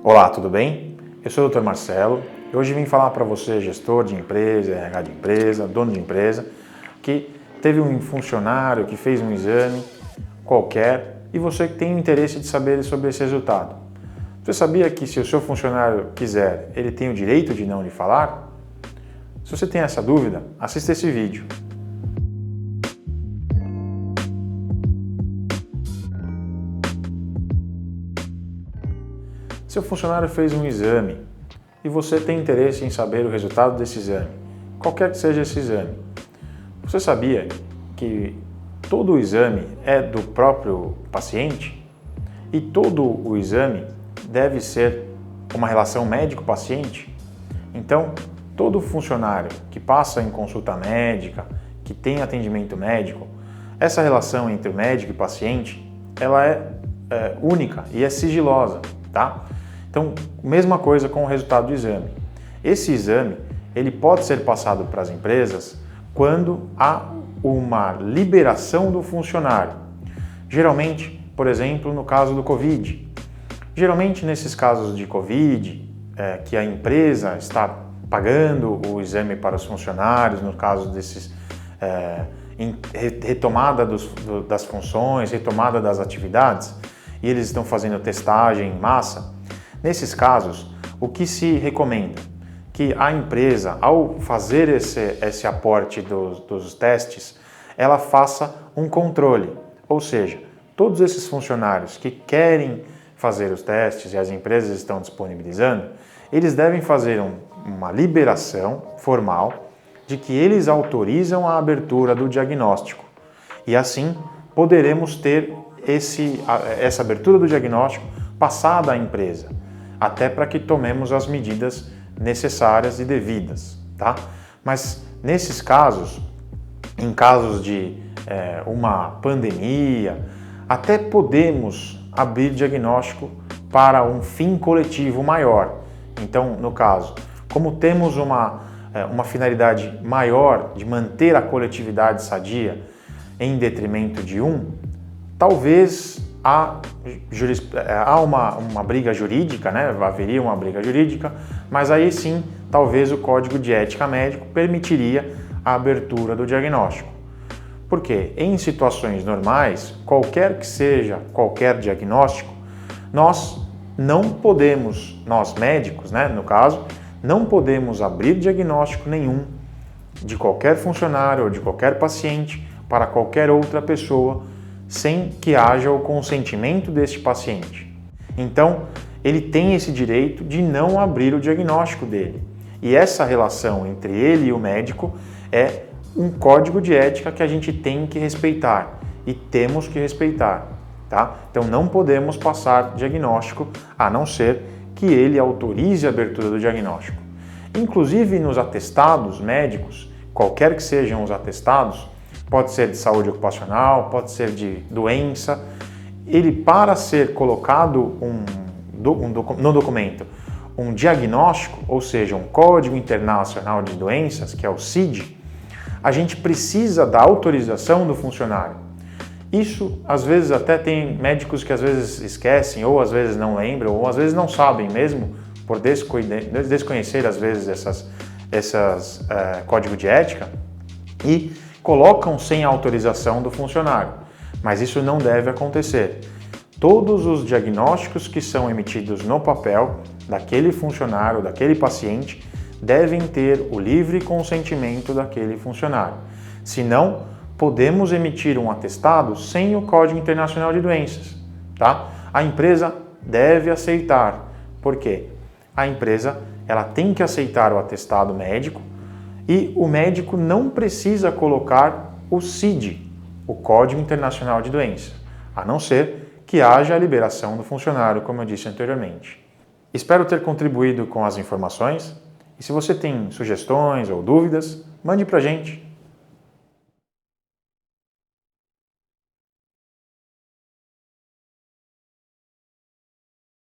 Olá, tudo bem? Eu sou o Dr. Marcelo e hoje vim falar para você, gestor de empresa, RH de empresa, dono de empresa, que teve um funcionário que fez um exame qualquer e você tem o interesse de saber sobre esse resultado. Você sabia que se o seu funcionário quiser, ele tem o direito de não lhe falar? Se você tem essa dúvida, assista esse vídeo. Seu funcionário fez um exame e você tem interesse em saber o resultado desse exame, qualquer que seja esse exame. Você sabia que todo o exame é do próprio paciente e todo o exame deve ser uma relação médico-paciente? Então, todo funcionário que passa em consulta médica, que tem atendimento médico, essa relação entre o médico e paciente, ela é única e é sigilosa, tá? Então, mesma coisa com o resultado do exame. Esse exame, ele pode ser passado para as empresas quando há uma liberação do funcionário. Geralmente, por exemplo, no caso do Covid. Geralmente, nesses casos de Covid, que a empresa está pagando o exame para os funcionários, no caso desses retomada das funções, retomada das atividades, e eles estão fazendo testagem em massa. Nesses casos, o que se recomenda? Que a empresa, ao fazer esse aporte dos testes, ela faça um controle. Ou seja, todos esses funcionários que querem fazer os testes e as empresas estão disponibilizando, eles devem fazer uma liberação formal de que eles autorizam a abertura do diagnóstico. E assim poderemos ter essa abertura do diagnóstico passada à empresa, até para que tomemos as medidas necessárias e devidas, tá? Mas nesses casos, em casos de uma pandemia, até podemos abrir diagnóstico para um fim coletivo maior. Então, no caso, como temos uma finalidade maior de manter a coletividade sadia em detrimento de talvez há uma briga jurídica, né? Haveria uma briga jurídica, mas aí sim, talvez o Código de Ética Médico permitiria a abertura do diagnóstico. Porque em situações normais, qualquer que seja qualquer diagnóstico, nós médicos, né, no caso, não podemos abrir diagnóstico nenhum de qualquer funcionário ou de qualquer paciente para qualquer outra pessoa sem que haja o consentimento deste paciente. Então, ele tem esse direito de não abrir o diagnóstico dele. E essa relação entre ele e o médico é um código de ética que a gente tem que respeitar e temos que respeitar, tá? Então, não podemos passar diagnóstico a não ser que ele autorize a abertura do diagnóstico. Inclusive nos atestados médicos, qualquer que sejam os atestados, pode ser de saúde ocupacional, pode ser de doença. Ele, para ser colocado no documento um diagnóstico, ou seja, um Código Internacional de Doenças, que é o CID, a gente precisa da autorização do funcionário. Isso, às vezes, até tem médicos que às vezes esquecem, ou às vezes não lembram, ou às vezes não sabem mesmo, por desconhecer, às vezes, essas código de ética, e colocam sem autorização do funcionário, mas isso não deve acontecer. Todos os diagnósticos que são emitidos no papel daquele funcionário, daquele paciente, devem ter o livre consentimento daquele funcionário. Senão, podemos emitir um atestado sem o Código Internacional de Doenças, tá? A empresa deve aceitar. Por quê? A empresa ela tem que aceitar o atestado médico e o médico não precisa colocar o CID, o Código Internacional de Doenças, a não ser que haja a liberação do funcionário, como eu disse anteriormente. Espero ter contribuído com as informações e se você tem sugestões ou dúvidas, mande para a gente.